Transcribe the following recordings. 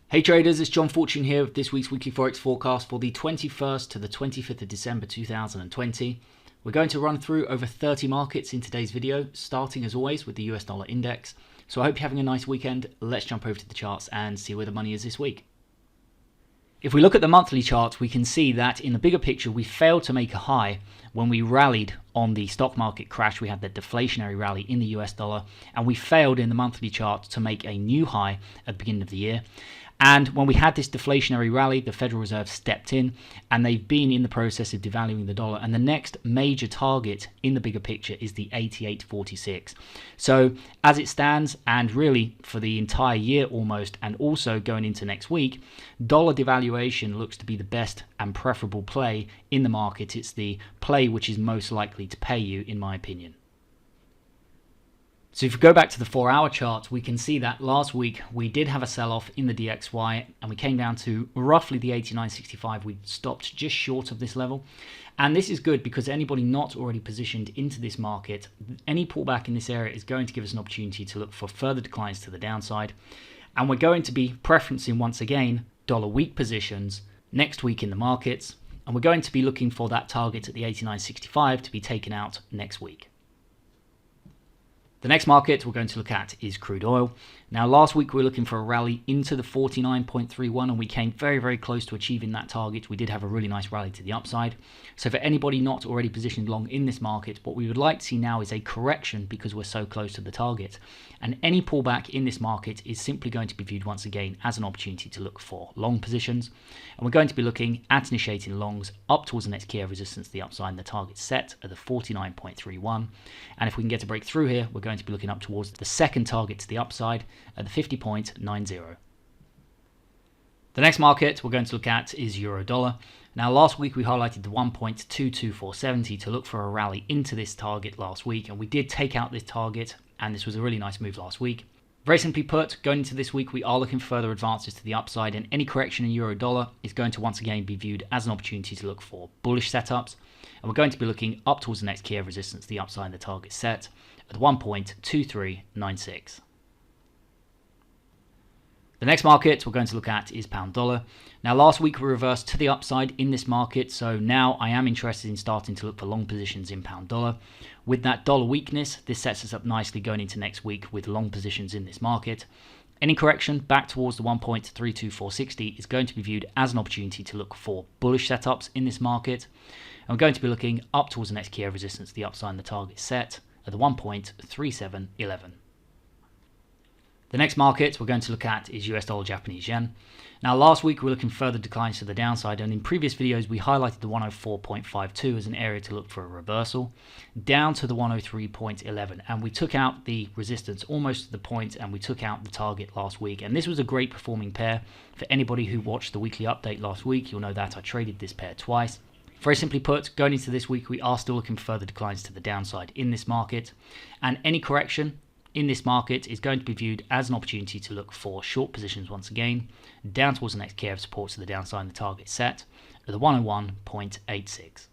Hey traders, it's John Fortune here with this week's Weekly Forex Forecast for the 21st to the 25th of December 2020. We're going to run through over 30 markets in today's video, starting as always with the US dollar index. So I hope you're having a nice weekend. Let's jump over to the charts and see where the money is this week. If we look at the monthly chart, we can see that in the bigger picture, we failed to make a high when we rallied on the stock market crash. We had the deflationary rally in the US dollar, and we failed in the monthly chart to make a new high at the beginning of the year. And when we had this deflationary rally, the Federal Reserve stepped in, and they've been in the process of devaluing the dollar. And the next major target in the bigger picture is the 88.46. So as it stands, and really for the entire year almost, and also going into next week, dollar devaluation looks to be the best and preferable play in the market. It's the play which is most likely to pay you, in my opinion. So if we go back to the 4-hour chart, we can see that last week we did have a sell-off in the DXY, and we came down to roughly the 89.65. We stopped just short of this level. And this is good because anybody not already positioned into this market, any pullback in this area is going to give us an opportunity to look for further declines to the downside. And we're going to be preferencing once again dollar weak positions next week in the markets. And we're going to be looking for that target at the 89.65 to be taken out next week. The next market we're going to look at is crude oil. Now last week we were looking for a rally into the 49.31, and we came very, very close to achieving that target. We did have a really nice rally to the upside. So for anybody not already positioned long in this market, what we would like to see now is a correction because we're so close to the target. And any pullback in this market is simply going to be viewed once again as an opportunity to look for long positions. And we're going to be looking at initiating longs up towards the next key of resistance to the upside, and the target set at the 49.31. And if we can get a break through here, we're going to be looking up towards the second target to the upside at the 50.90. The next market we're going to look at is euro-dollar. Now last week we highlighted the 1.22470 to look for a rally into this target last week, and we did take out this target, and this was a really nice move last week. Very simply put, going into this week we are looking for further advances to the upside, and any correction in euro-dollar is going to once again be viewed as an opportunity to look for bullish setups. And we're going to be looking up towards the next key of resistance to the upside, and the target set at 1.2396. The next market we're going to look at is pound dollar. Now last week we reversed to the upside in this market, so now I am interested in starting to look for long positions in pound dollar. With that dollar weakness, this sets us up nicely going into next week with long positions in this market. Any correction back towards the 1.32460 is going to be viewed as an opportunity to look for bullish setups in this market. And we're going to be looking up towards the next key of resistance to the upside, and the target set at the 1.3711. The next market we're going to look at is US dollar Japanese yen. Now last week we were looking further declines to the downside, and in previous videos we highlighted the 104.52 as an area to look for a reversal down to the 103.11, and we took out the resistance almost to the point, and we took out the target last week. And this was a great performing pair. For anybody who watched the weekly update last week, you'll know that I traded this pair twice. Very simply put, going into this week we are still looking for further declines to the downside in this market, and any correction in this market is going to be viewed as an opportunity to look for short positions once again down towards the next key of support to the downside, and the target set at the 101.86.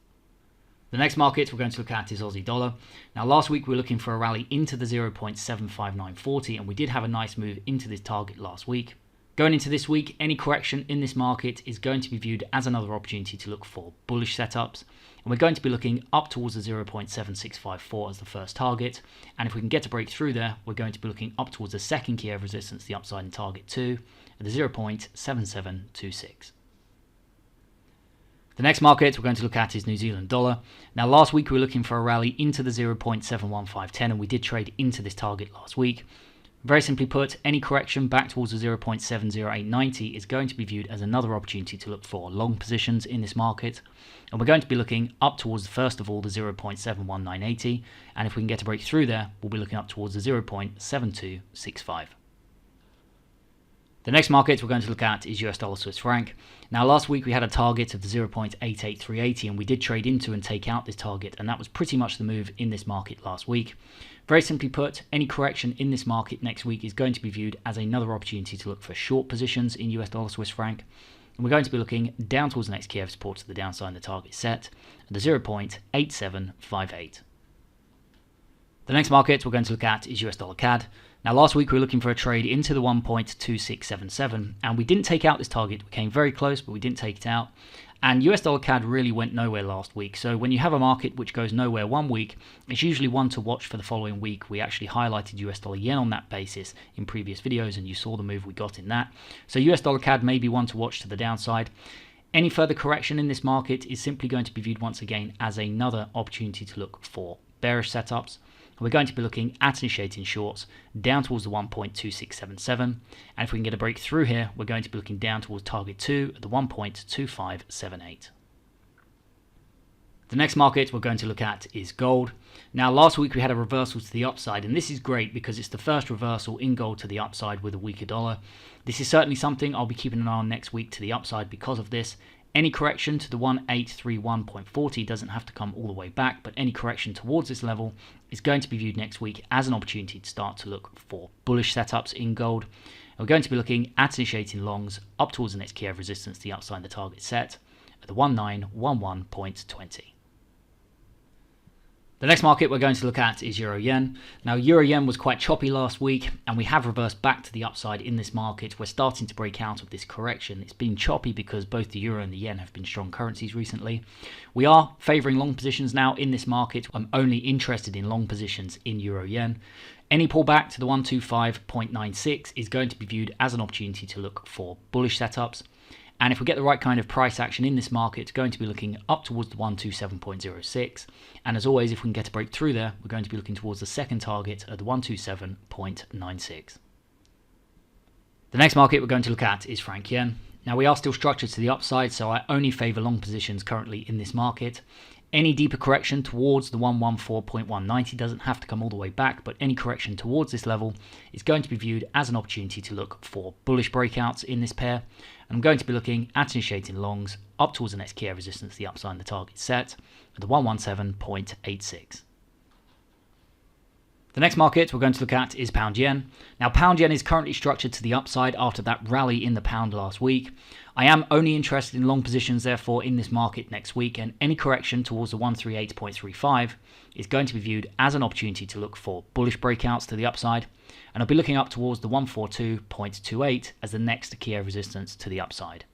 The next market we're going to look at is Aussie dollar. Now last week we were looking for a rally into the 0.75940, and we did have a nice move into this target last week. Going into this week, any correction in this market is going to be viewed as another opportunity to look for bullish setups. And we're going to be looking up towards the 0.7654 as the first target. And if we can get a break through there, we're going to be looking up towards the second key of resistance, the upside, and target 2 at the 0.7726. The next market we're going to look at is New Zealand dollar. Now last week we were looking for a rally into the 0.71510, and we did trade into this target last week. Very simply put, any correction back towards the 0.70890 is going to be viewed as another opportunity to look for long positions in this market. And we're going to be looking up towards, first of all, the 0.71980. And if we can get a break through there, we'll be looking up towards the 0.7265. The next market we're going to look at is US dollar Swiss franc. Now last week we had a target of the 0.88380, and we did trade into and take out this target, and that was pretty much the move in this market last week. Very simply put, any correction in this market next week is going to be viewed as another opportunity to look for short positions in US dollar Swiss franc. And we're going to be looking down towards the next key of support to the downside, and the target set at the 0.8758. The next market we're going to look at is US Dollar Cad. Now last week we were looking for a trade into the 1.2677 and we didn't take out this target. We came very close but we didn't take it out. And US Dollar Cad really went nowhere last week. So when you have a market which goes nowhere one week, it's usually one to watch for the following week. We actually highlighted US Dollar Yen on that basis in previous videos and you saw the move we got in that. So US Dollar Cad may be one to watch to the downside. Any further correction in this market is simply going to be viewed once again as another opportunity to look for bearish setups. We're going to be looking at initiating shorts down towards the 1.2677, and if we can get a break through here, we're going to be looking down towards target 2 at the 1.2578. The next market we're going to look at is gold. Now last week we had a reversal to the upside, and this is great because it's the first reversal in gold to the upside with a weaker dollar. This is certainly something I'll be keeping an eye on next week to the upside because of this. Any correction to the 1831.40 doesn't have to come all the way back, but any correction towards this level is going to be viewed next week as an opportunity to start to look for bullish setups in gold. And we're going to be looking at initiating longs up towards the next key of resistance, the upside the target set at the 1911.20. The next market we're going to look at is Euro Yen. Now Euro Yen was quite choppy last week and we have reversed back to the upside in this market. We're starting to break out of this correction. It's been choppy because both the Euro and the Yen have been strong currencies recently. We are favouring long positions now in this market. I'm only interested in long positions in Euro Yen. Any pullback to the 125.96 is going to be viewed as an opportunity to look for bullish setups. And if we get the right kind of price action in this market, it's going to be looking up towards the 127.06. And as always, if we can get a break through there, we're going to be looking towards the second target at the 127.96. The next market we're going to look at is Franc Yen. Now we are still structured to the upside, so I only favour long positions currently in this market. Any deeper correction towards the 114.190 doesn't have to come all the way back, but any correction towards this level is going to be viewed as an opportunity to look for bullish breakouts in this pair. And I'm going to be looking at initiating longs up towards the next key of resistance, the upside and the target set at the 117.86. The next market we're going to look at is Pound Yen. Now Pound Yen is currently structured to the upside after that rally in the pound last week. I am only interested in long positions therefore in this market next week, and any correction towards the 138.35 is going to be viewed as an opportunity to look for bullish breakouts to the upside, and I'll be looking up towards the 142.28 as the next key of resistance to the upside.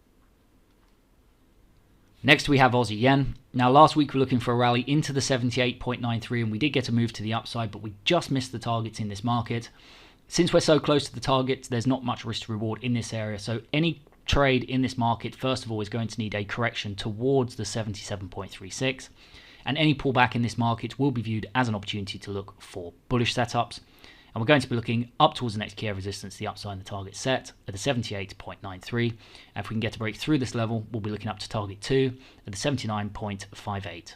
Next we have Aussie Yen. Now last week we were looking for a rally into the 78.93 and we did get a move to the upside, but we just missed the targets in this market. Since we're so close to the targets, there's not much risk to reward in this area, so any trade in this market first of all is going to need a correction towards the 77.36, and any pullback in this market will be viewed as an opportunity to look for bullish setups. And we're going to be looking up towards the next key of resistance, the upside and the target set at the 78.93. And if we can get a break through this level, we'll be looking up to target 2 at the 79.58.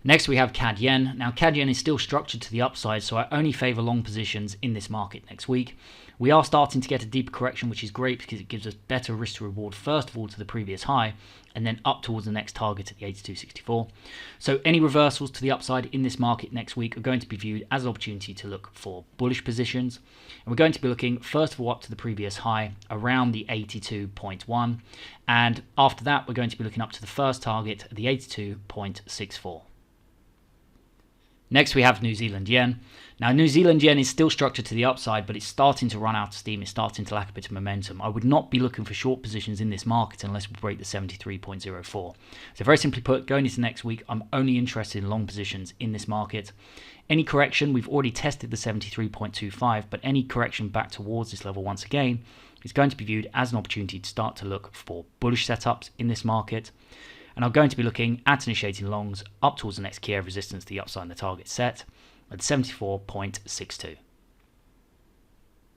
Next we have CAD Yen. Now CAD Yen is still structured to the upside, so I only favour long positions in this market next week. We are starting to get a deeper correction, which is great because it gives us better risk to reward first of all to the previous high and then up towards the next target at the 82.64. So any reversals to the upside in this market next week are going to be viewed as an opportunity to look for bullish positions. And we're going to be looking first of all up to the previous high around the 82.1, and after that we're going to be looking up to the first target at the 82.64. Next we have New Zealand Yen. Now New Zealand Yen is still structured to the upside, but it's starting to run out of steam. It's starting to lack a bit of momentum. I would not be looking for short positions in this market unless we break the 73.04. So very simply put, going into next week, I'm only interested in long positions in this market. Any correction, we've already tested the 73.25, but any correction back towards this level once again is going to be viewed as an opportunity to start to look for bullish setups in this market. And I'm going to be looking at initiating longs up towards the next key of resistance, the upside and the target set at 74.62.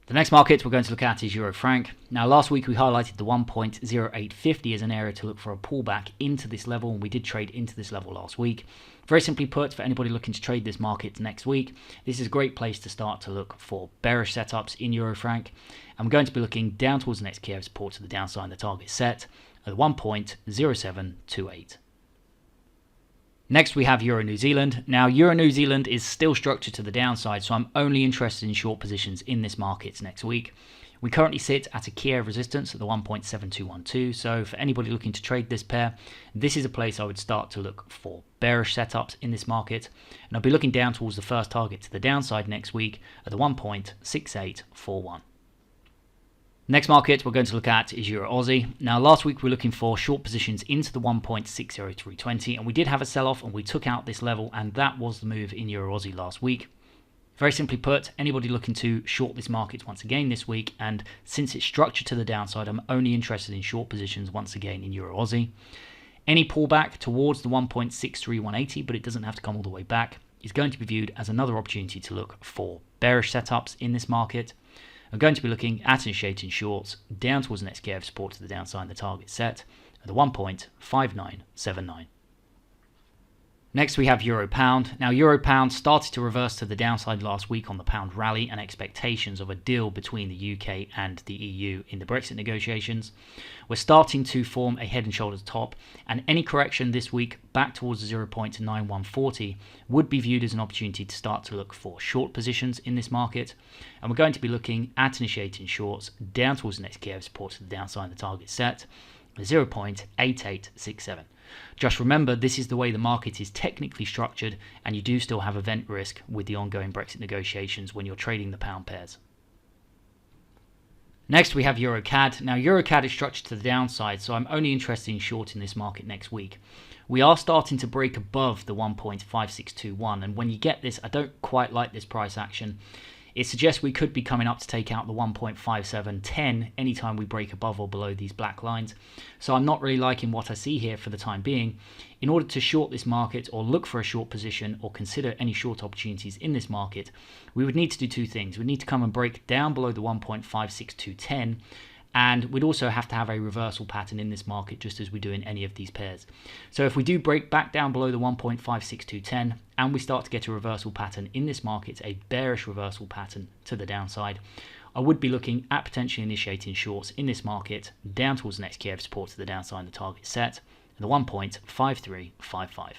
The next market we're going to look at is Euro Frank. Now last week we highlighted the 1.0850 as an area to look for a pullback into this level, and we did trade into this level last week. Very simply put, for anybody looking to trade this market next week, this is a great place to start to look for bearish setups in Euro Frank. And we're going to be looking down towards the next key of support to the downside and the target set at 1.0728. Next we have Euro New Zealand. Now Euro New Zealand is still structured to the downside, so I'm only interested in short positions in this market next week. We currently sit at a key area of resistance at the 1.7212, so for anybody looking to trade this pair, this is a place I would start to look for bearish setups in this market, and I'll be looking down towards the first target to the downside next week at the 1.6841. Next market we're going to look at is EurUsd. Now last week we were looking for short positions into the 1.60320, and we did have a sell-off and we took out this level, and that was the move in EurUsd last week. Very simply put, anybody looking to short this market once again this week, and since it's structured to the downside, I'm only interested in short positions once again in EurUsd. Any pullback towards the 1.63180, but it doesn't have to come all the way back, is going to be viewed as another opportunity to look for bearish setups in this market. I'm going to be looking at initiating shorts down towards the next key of support to the downside and the target set at the 1.5979. Next we have Euro Pound. Now Euro Pound started to reverse to the downside last week on the pound rally and expectations of a deal between the UK and the EU in the Brexit negotiations. We're starting to form a head and shoulders top, and any correction this week back towards the 0.9140 would be viewed as an opportunity to start to look for short positions in this market, and we're going to be looking at initiating shorts down towards the next key of support to the downside and the target set at 0.8867. Just remember, this is the way the market is technically structured, and you do still have event risk with the ongoing Brexit negotiations when you're trading the pound pairs. Next we have EuroCAD. Now EuroCAD is structured to the downside, so I'm only interested in shorting this market next week. We are starting to break above the 1.5621, and when you get this, I don't quite like this price action. It suggests we could be coming up to take out the 1.5710 anytime we break above or below these black lines. So I'm not really liking what I see here for the time being. In order to short this market or look for a short position or consider any short opportunities in this market, we would need to do two things. We need to come and break down below the 1.56210, and we'd also have to have a reversal pattern in this market, just as we do in any of these pairs. So if we do break back down below the 1.56210 and we start to get a reversal pattern in this market, a bearish reversal pattern to the downside, I would be looking at potentially initiating shorts in this market down towards the next key of support to the downside and the target set at the 1.5355.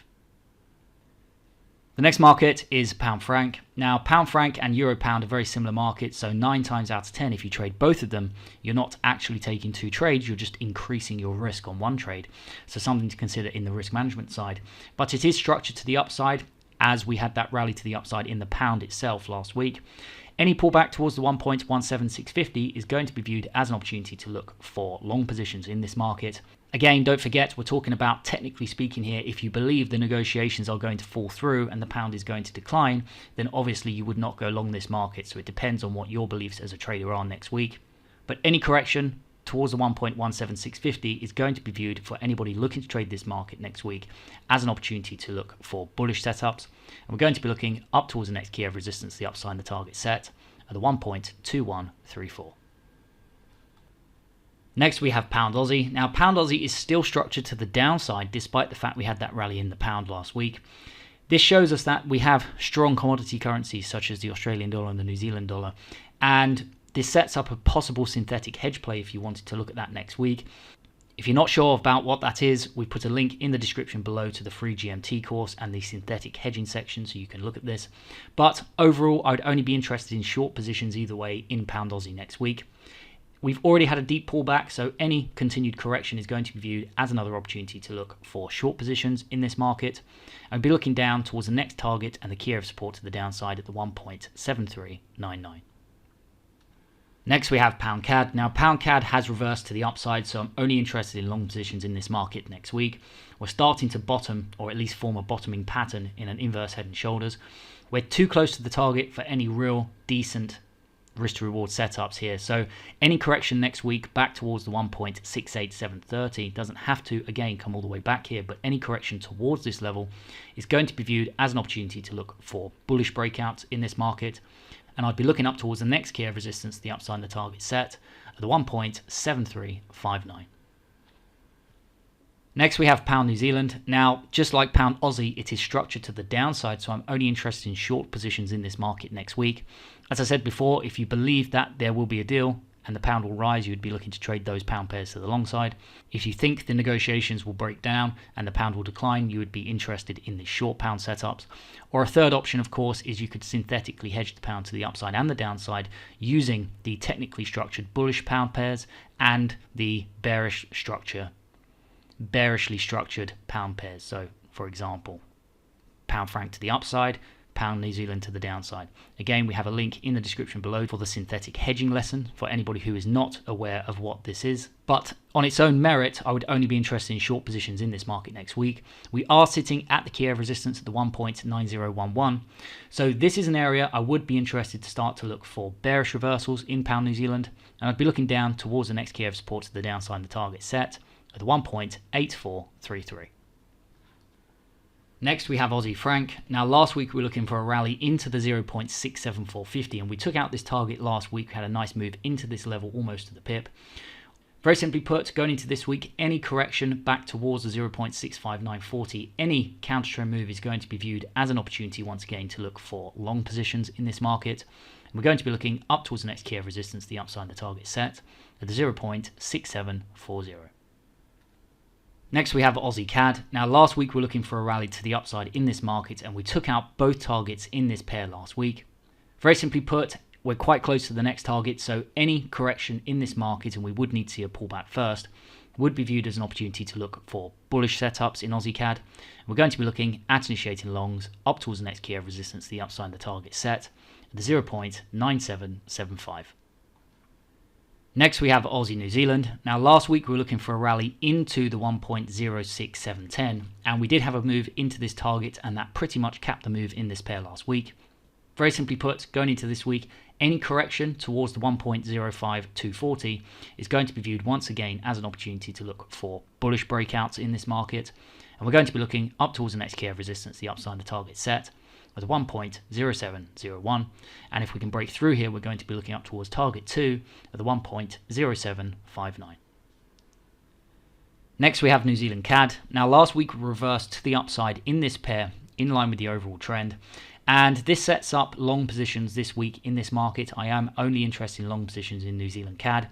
The next market is Pound Franc. Now Pound Franc and Euro Pound are very similar markets, so 9 times out of 10 if you trade both of them, you're not actually taking two trades, you're just increasing your risk on one trade. So something to consider in the risk management side. But it is structured to the upside, as we had that rally to the upside in the pound itself last week. Any pullback towards the 1.17650 is going to be viewed as an opportunity to look for long positions in this market. Again, don't forget, we're talking about, technically speaking here, if you believe the negotiations are going to fall through and the pound is going to decline, then obviously you would not go long this market. So it depends on what your beliefs as a trader are next week. But any correction towards the 1.17650 is going to be viewed for anybody looking to trade this market next week as an opportunity to look for bullish setups. And we're going to be looking up towards the next key of resistance, the upside and the target set at the 1.2134. Next we have Pound Aussie. Now Pound Aussie is still structured to the downside despite the fact we had that rally in the pound last week. This shows us that we have strong commodity currencies such as the Australian dollar and the New Zealand dollar, and this sets up a possible synthetic hedge play if you wanted to look at that next week. If you're not sure about what that is, we put a link in the description below to the free GMT course and the synthetic hedging section so you can look at this. But overall, I'd only be interested in short positions either way in Pound Aussie next week. We've already had a deep pullback, so any continued correction is going to be viewed as another opportunity to look for short positions in this market. I'd be looking down towards the next target and the key of support to the downside at the 1.7399. Next we have Pound Cad. Now Pound Cad has reversed to the upside, so I'm only interested in long positions in this market next week. We're starting to bottom, or at least form a bottoming pattern in an inverse head and shoulders. We're too close to the target for any real decent risk to reward setups here, so any correction next week back towards the 1.68730 doesn't have to again come all the way back here, but any correction towards this level is going to be viewed as an opportunity to look for bullish breakouts in this market, and I'd be looking up towards the next key of resistance, the upside and the target set at the 1.7359. Next we have Pound New Zealand. Now just like Pound Aussie, it is structured to the downside, so I'm only interested in short positions in this market next week. As I said before, if you believe that there will be a deal and the pound will rise, you would be looking to trade those pound pairs to the long side. If you think the negotiations will break down and the pound will decline, you would be interested in the short pound setups. Or a third option, of course, is you could synthetically hedge the pound to the upside and the downside using the technically structured bullish pound pairs and the bearishly structured pound pairs. So, for example, pound franc to the upside, pound New Zealand to the downside. Again, we have a link in the description below for the synthetic hedging lesson for anybody who is not aware of what this is. But on its own merit, I would only be interested in short positions in this market next week. We are sitting at the key area of resistance at the 1.9011. So this is an area I would be interested to start to look for bearish reversals in pound New Zealand. And I'd be looking down towards the next key area of support to the downside and the target set at the 1.8433. Next, we have Aussie Frank. Now, last week we were looking for a rally into the 0.67450, and we took out this target last week. We had a nice move into this level, almost to the pip. Very simply put, going into this week, any correction back towards the 0.65940, any counter trend move is going to be viewed as an opportunity once again to look for long positions in this market. And we're going to be looking up towards the next key of resistance, the upside and the target set, at the 0.6740. Next, we have Aussie Cad. Now, last week we were looking for a rally to the upside in this market, and we took out both targets in this pair last week. Very simply put, we're quite close to the next target, so any correction in this market, and we would need to see a pullback first, would be viewed as an opportunity to look for bullish setups in Aussie Cad. We're going to be looking at initiating longs up towards the next key of resistance, the upside and the target set, at the 0.9775. Next, we have Aussie New Zealand. Now, last week we were looking for a rally into the 1.06710, and we did have a move into this target, and that pretty much capped the move in this pair last week. Very simply put, going into this week, any correction towards the 1.05240 is going to be viewed once again as an opportunity to look for bullish breakouts in this market, and we're going to be looking up towards the next key of resistance, the upside and the target set, at 1.0701, and if we can break through here, we're going to be looking up towards target 2 at the 1.0759. Next, we have New Zealand Cad. Now, last week we reversed to the upside in this pair, in line with the overall trend, and this sets up long positions this week in this market. I am only interested in long positions in New Zealand Cad.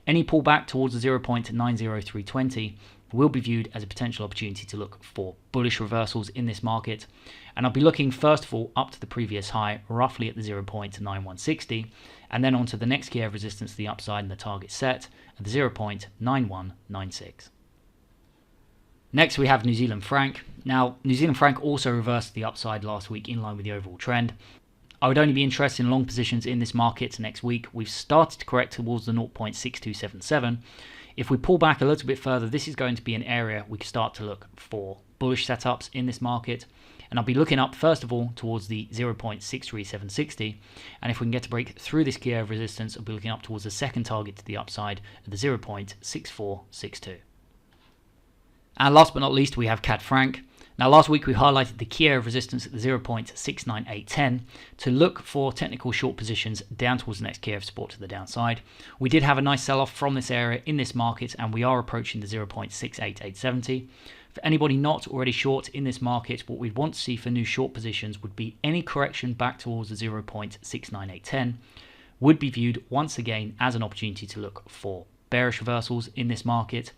Any pullback towards the 0.90320 will be viewed as a potential opportunity to look for bullish reversals in this market. And I'll be looking first of all up to the previous high, roughly at the 0.9160, and then onto the next key of resistance, the upside and the target set at the 0.9196. Next, we have New Zealand Frank. Now, New Zealand Frank also reversed the upside last week in line with the overall trend. I would only be interested in long positions in this market next week. We've started to correct towards the 0.6277. If we pull back a little bit further, this is going to be an area we can start to look for bullish setups in this market. And I'll be looking up, first of all, towards the 0.63760. And if we can get a break through this key of resistance, I'll be looking up towards the second target to the upside at the 0.6462. And last but not least, we have CAD Franc. Now, last week we highlighted the key area of resistance at the 0.69810 to look for technical short positions down towards the next key area of support to the downside. We did have a nice sell-off from this area in this market, and we are approaching the 0.68870. For anybody not already short in this market, what we'd want to see for new short positions would be any correction back towards the 0.69810 would be viewed once again as an opportunity to look for bearish reversals in this market,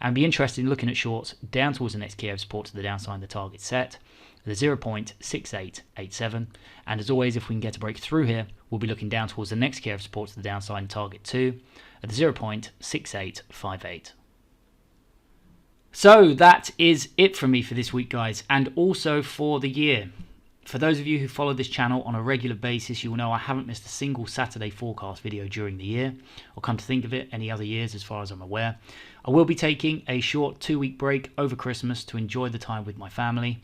and be interested in looking at shorts down towards the next key area of support to the downside and the target set, the 0.6887. And as always, if we can get a break through here, we'll be looking down towards the next key area of support to the downside and target 2 at the 0.6858. So that is it from me for this week, guys, and also for the year. For those of you who follow this channel on a regular basis, you will know I haven't missed a single Saturday forecast video during the year, or come to think of it, any other years as far as I'm aware. I will be taking a short 2-week break over Christmas to enjoy the time with my family.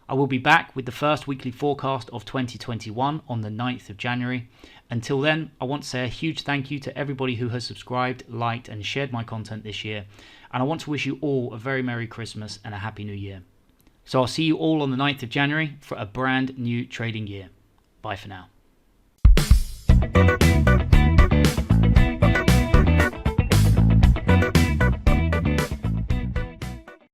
I will be back with the first weekly forecast of 2021 on the 9th of January. Until then, I want to say a huge thank you to everybody who has subscribed, liked and shared my content this year. And I want to wish you all a very Merry Christmas and a Happy New Year. So I'll see you all on the 9th of January for a brand new trading year. Bye for now.